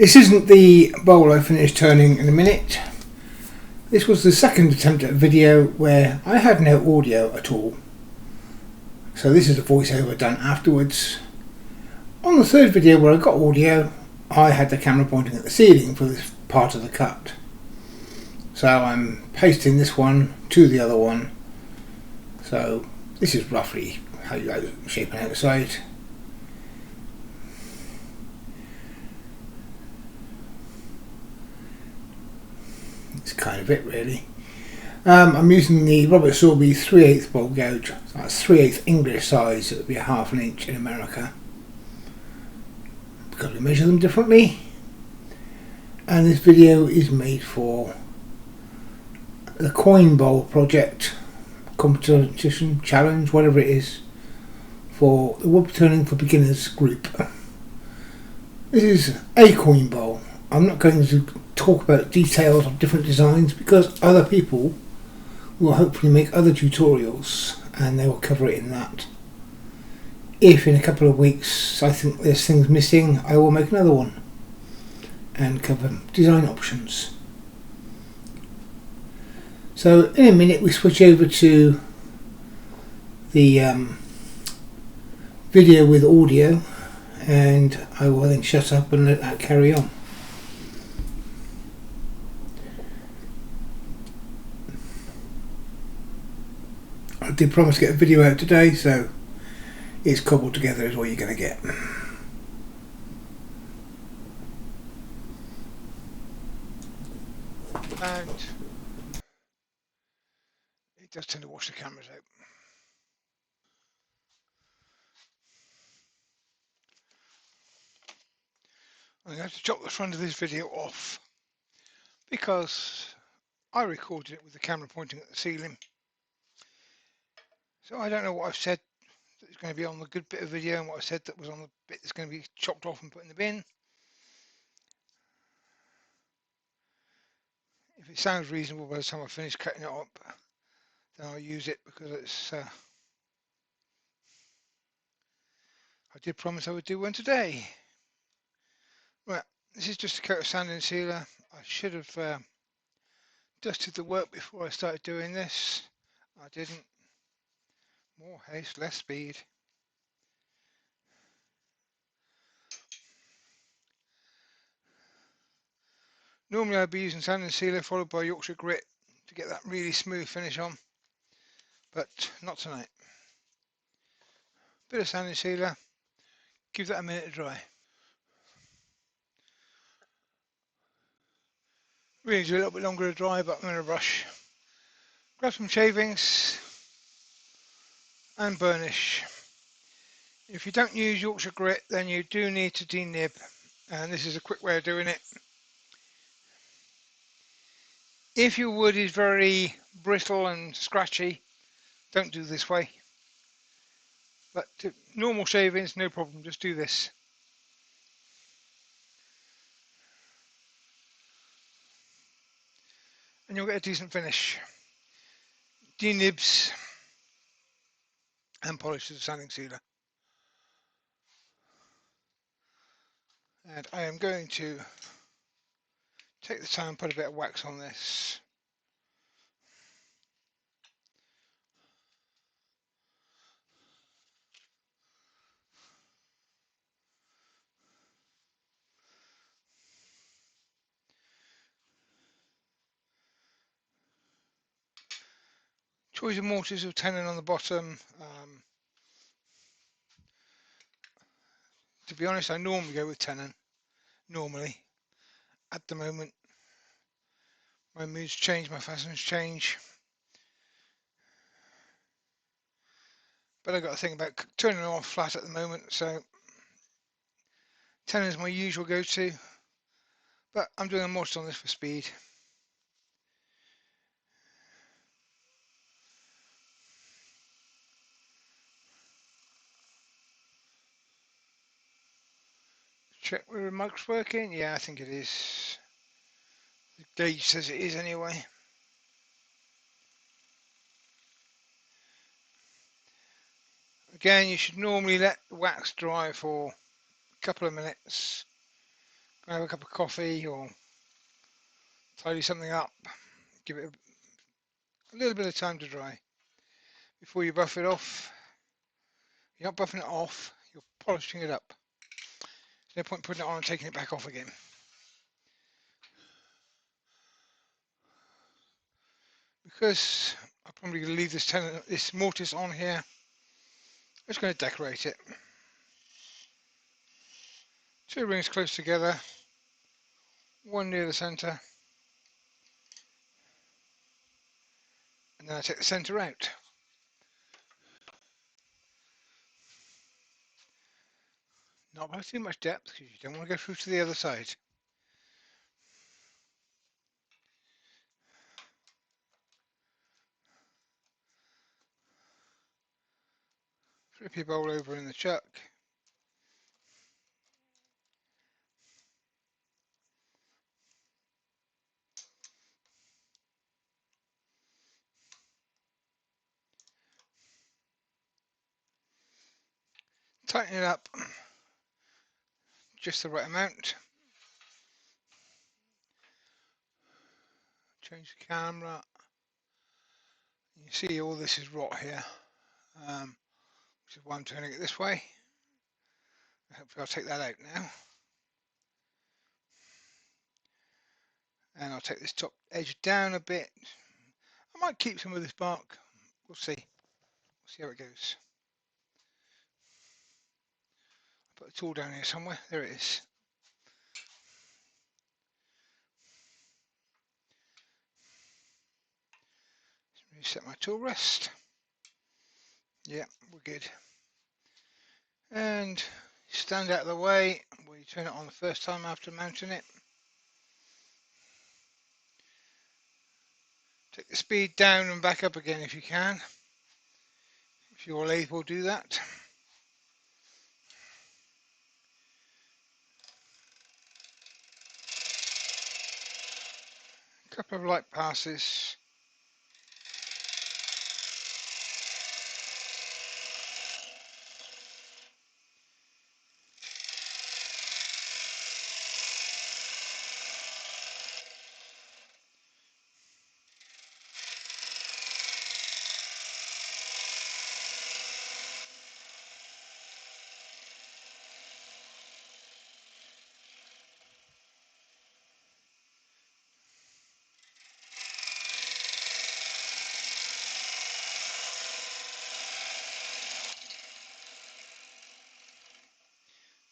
This isn't the bowl I finished turning in a minute. This was the second attempt at a video where I had no audio at all. So this is a voiceover done afterwards. On the third video where I got audio, I had the camera pointing at the ceiling for this part of the cut. So I'm pasting this one to the other one. So this is roughly how you shape an outside. It's kind of it really. I'm using the Robert Sorby 3/8 bowl gouge. That's 3/8 English size. It would be a half an inch in America, because we measure them differently. And this video is made for the coin bowl project, competition, challenge, whatever it is, for the Woodturning for Beginners group. This is a coin bowl. I'm not going to talk about details of different designs because other people will hopefully make other tutorials and they will cover it in that. If in a couple of weeks I think there's things missing, I will make another one and cover design options. So in a minute we switch over to the video with audio, and I will then shut up and let that carry on. I did promise to get a video out today, so it's cobbled together is what you're going to get. And it does tend to wash the cameras out. I'm going to have to chop the front of this video off because I recorded it with the camera pointing at the ceiling. So I don't know what I've said that is going to be on the good bit of video and what I said that was on the bit that's going to be chopped off and put in the bin. If it sounds reasonable by the time I finish cutting it up, then I'll use it, because it's I did promise I would do one today. Right, this is just a coat of sand and sealer. I should have dusted the work before I started doing this. I didn't. More haste, less speed. Normally I'd be using sand and sealer followed by Yorkshire grit to get that really smooth finish on, but not tonight. Bit of sand and sealer, give that a minute to dry. Really do a little bit longer to dry, but I'm in a rush. Grab some shavings and burnish. If you don't use Yorkshire grit, then you do need to denib, and this is a quick way of doing it. If your wood is very brittle and scratchy, don't do this way. But normal shavings, no problem, just do this. And you'll get a decent finish. Denibs and polish with the sanding sealer. And I am going to take the time and put a bit of wax on this. Choice of mortars with tenon on the bottom. To be honest, I normally go with tenon. Normally. At the moment, my moods change, my fashions change. But I've got to think about turning it off flat at the moment, so tenon is my usual go-to. But I'm doing a mortar on this for speed. Check whether the mic's working. Yeah, I think it is. The gauge says it is anyway. Again, you should normally let the wax dry for a couple of minutes have a cup of coffee or tidy something up, give it a little bit of time to dry before you buff it off. You're not buffing it off, you're polishing it up. There's no point putting it on and taking it back off again. Because I'm probably going to leave this mortise on here, I'm just going to decorate it. 2 rings close together, one near the centre, and then I take the centre out. Not by too much depth because you don't want to go through to the other side. Flip your bowl over in the chuck. Tighten it up just the right amount. Change the camera. You see all this is rot here, which is why I'm turning it this way. Hopefully I'll take that out now. And I'll take this top edge down a bit. I might keep some of this bark. We'll see. We'll see how it goes. I'll put the tool down here somewhere. There it is. Reset my tool rest. Yeah, we're good. And stand out of the way when you turn it on the first time after mounting it. Take the speed down and back up again if you can. If your lathe will do that. A couple of light passes.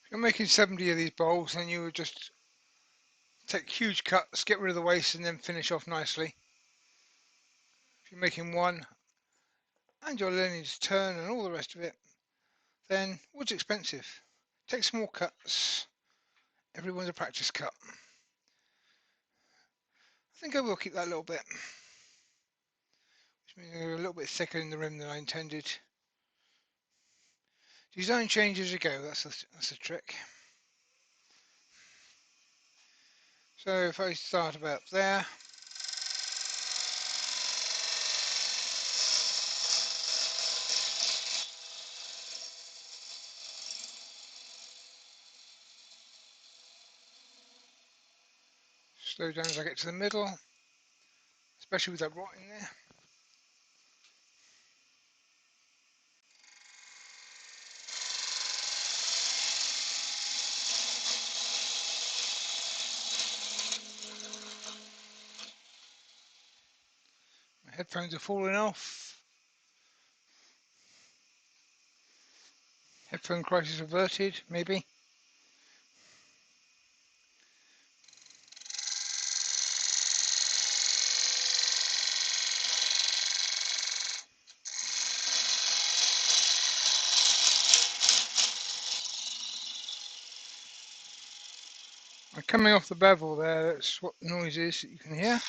If you're making 70 of these bowls, then you would just take huge cuts, get rid of the waste, and then finish off nicely. If you're making one and you're learning to turn and all the rest of it, then wood's expensive. Take small cuts. Everyone's a practice cut. I think I will keep that a little bit, which means a little bit thicker in the rim than I intended. Design change as you go, that's the trick. So if I start about there, slow down as I get to the middle, especially with that rot in there. My headphones are falling off. Headphone crisis averted, maybe. I'm coming off the bevel there, that's what the noise is that you can hear.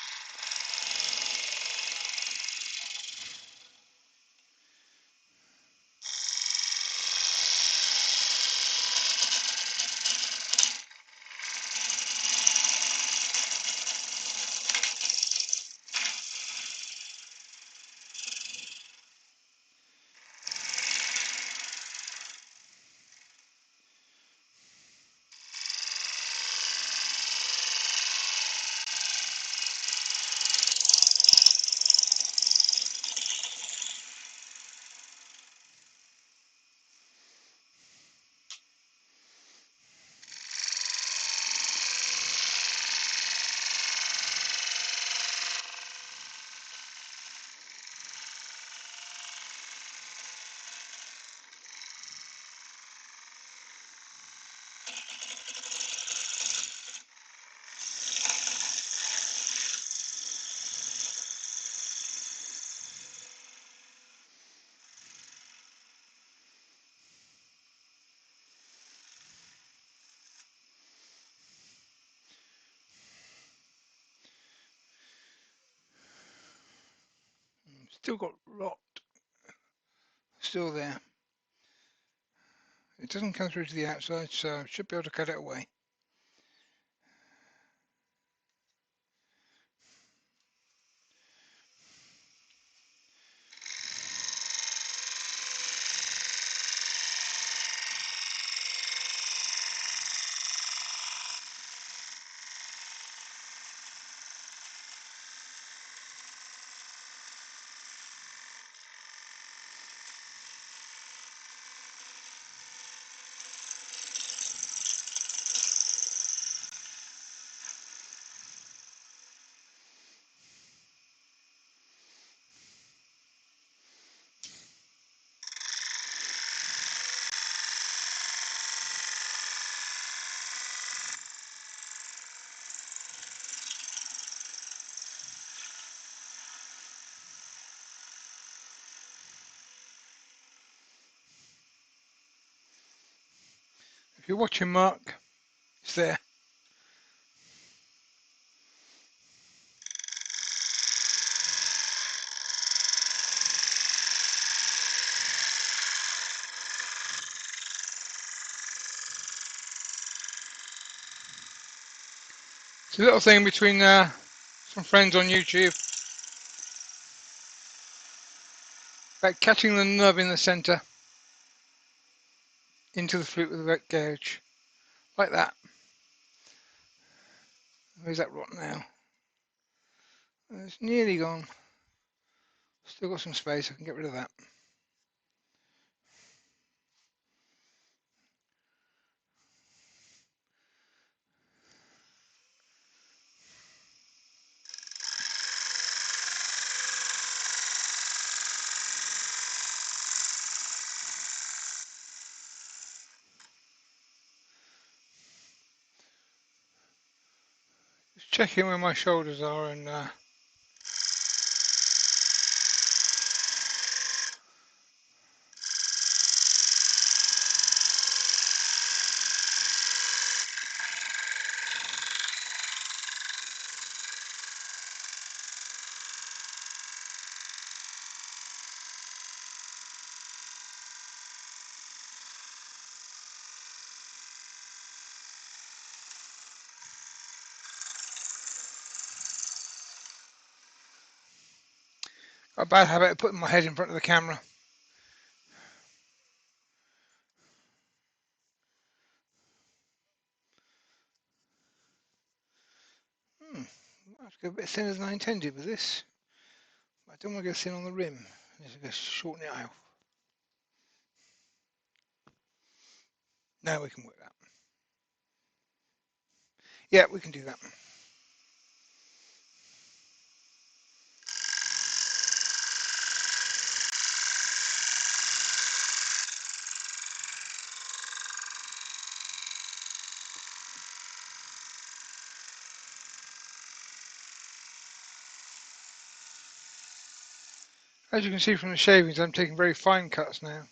Still got rot still there. It doesn't come through to the outside, so I should be able to cut it away. If you're watching, Mark, it's there. It's a little thing between some friends on YouTube about catching the nub in the centre into the flute with a wet gouge, like that. Where's that rot now? It's nearly gone. Still got some space, I can get rid of that. Just checking where my shoulders are, and got a bad habit of putting my head in front of the camera. I have to go a bit thinner than I intended with this. I don't want to go thin on the rim. I need to go shorten it out. Now we can work that. Yeah, we can do that. As you can see from the shavings, I'm taking very fine cuts now.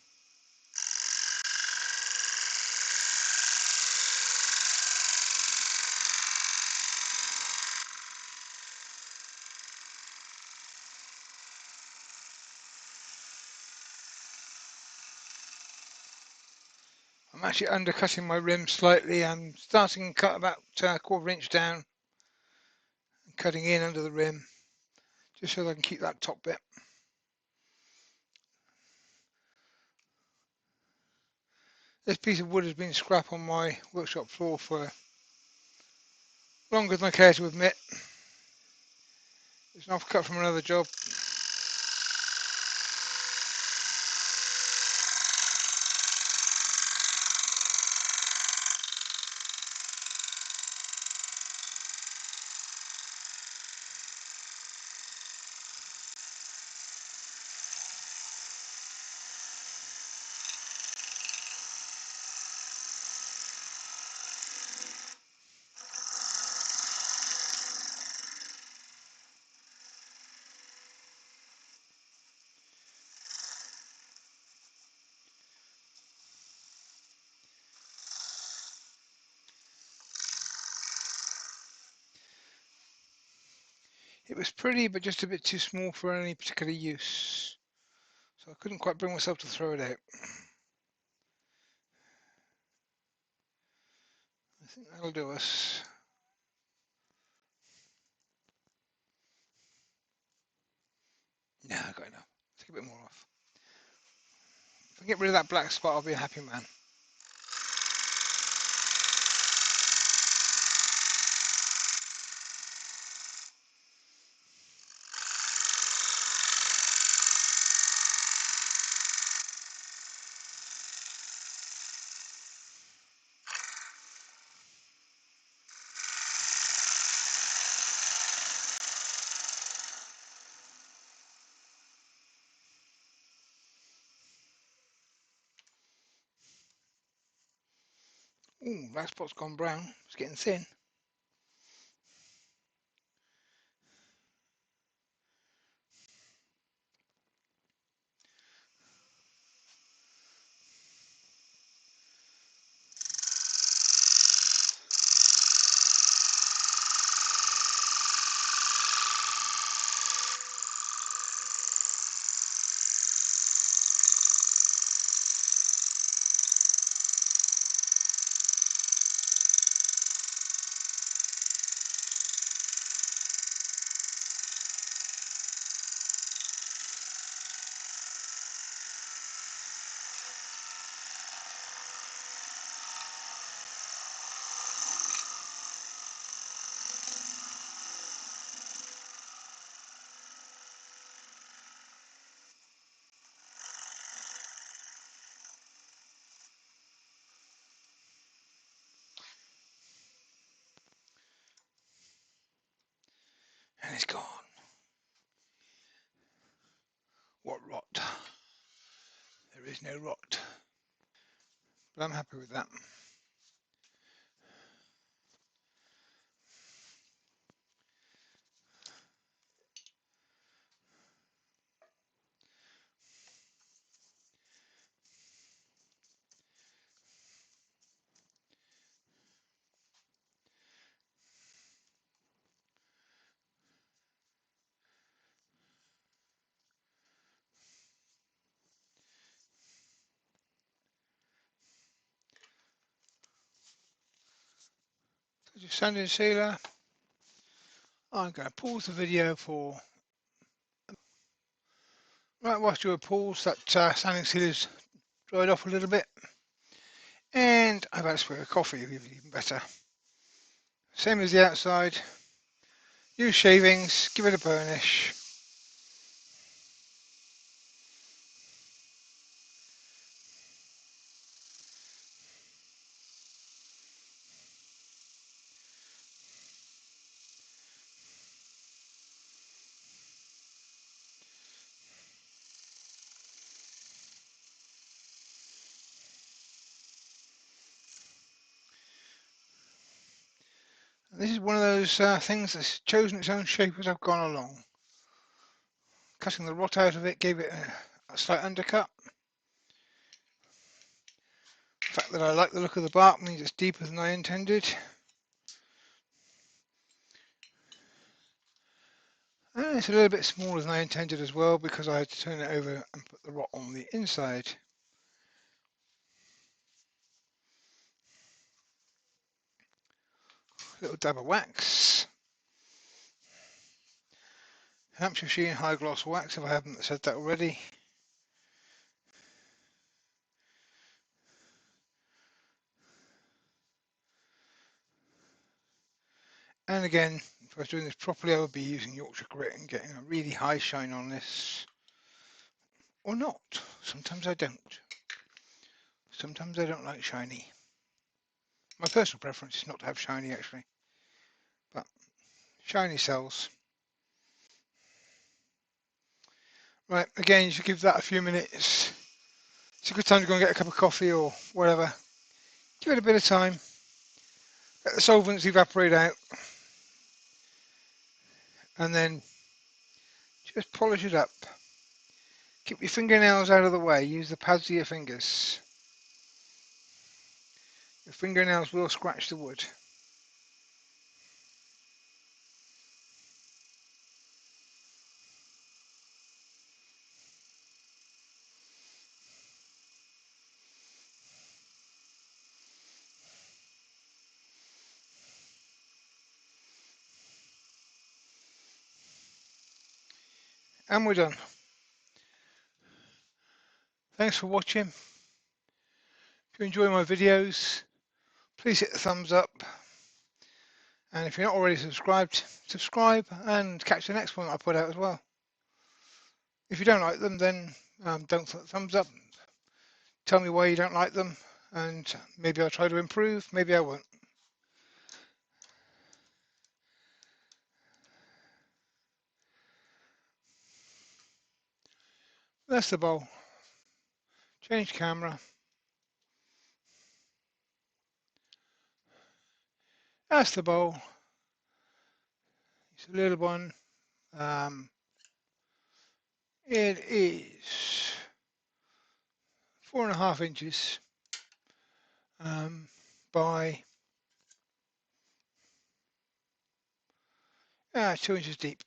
I'm actually undercutting my rim slightly. I'm starting to cut about a quarter inch down, and cutting in under the rim, just so that I can keep that top bit. This piece of wood has been scrap on my workshop floor for longer than I care to admit. It's an offcut from another job. It was pretty, but just a bit too small for any particular use. So I couldn't quite bring myself to throw it out. I think that'll do us. No, I got enough. Take a bit more off. If I get rid of that black spot, I'll be a happy man. Ooh, black spot's gone brown. It's getting thin. And it's gone. What rot? There is no rot. But I'm happy with that. So just sanding sealer. I'm going to pause the video for. Right, whilst you were paused, that sanding sealer's dried off a little bit. And I've had a swig of coffee, even better. Same as the outside. Use shavings, give it a burnish. This is one of those things that's chosen its own shape as I've gone along. Cutting the rot out of it gave it a slight undercut. The fact that I like the look of the bark means it's deeper than I intended. And it's a little bit smaller than I intended as well because I had to turn it over and put the rot on the inside. A little dab of wax. Hampshire Sheen High Gloss Wax, if I haven't said that already. And again, if I was doing this properly, I would be using Yorkshire Grit and getting a really high shine on this. Or not. Sometimes I don't. Sometimes I don't like shiny. My personal preference is not to have shiny actually. But shiny sells. Right, again, you should give that a few minutes. It's a good time to go and get a cup of coffee or whatever. Give it a bit of time. Let the solvents evaporate out. And then just polish it up. Keep your fingernails out of the way. Use the pads of your fingers. Your fingernails will scratch the wood. And we're done. Thanks for watching. If you enjoy my videos, please hit the thumbs up. And if you're not already subscribed, subscribe and catch the next one that I put out as well. If you don't like them, then don't thumbs up. Tell me why you don't like them, and maybe I'll try to improve, maybe I won't. That's the bowl. Change camera. That's the bowl. It's a little one. It is 4.5 inches by 2 inches deep.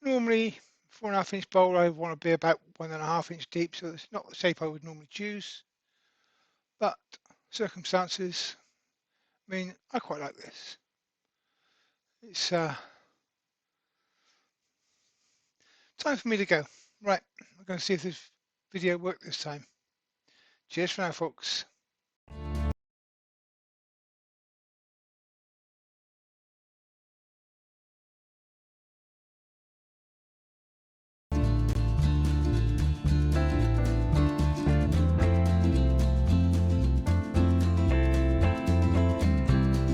Normally, 4.5 inch bowl, I want to be about 1.5 inch deep, so it's not the shape I would normally choose. But circumstances mean I quite like this. It's time for me to go. Right, I'm going to see if this video worked this time. Cheers for now, folks.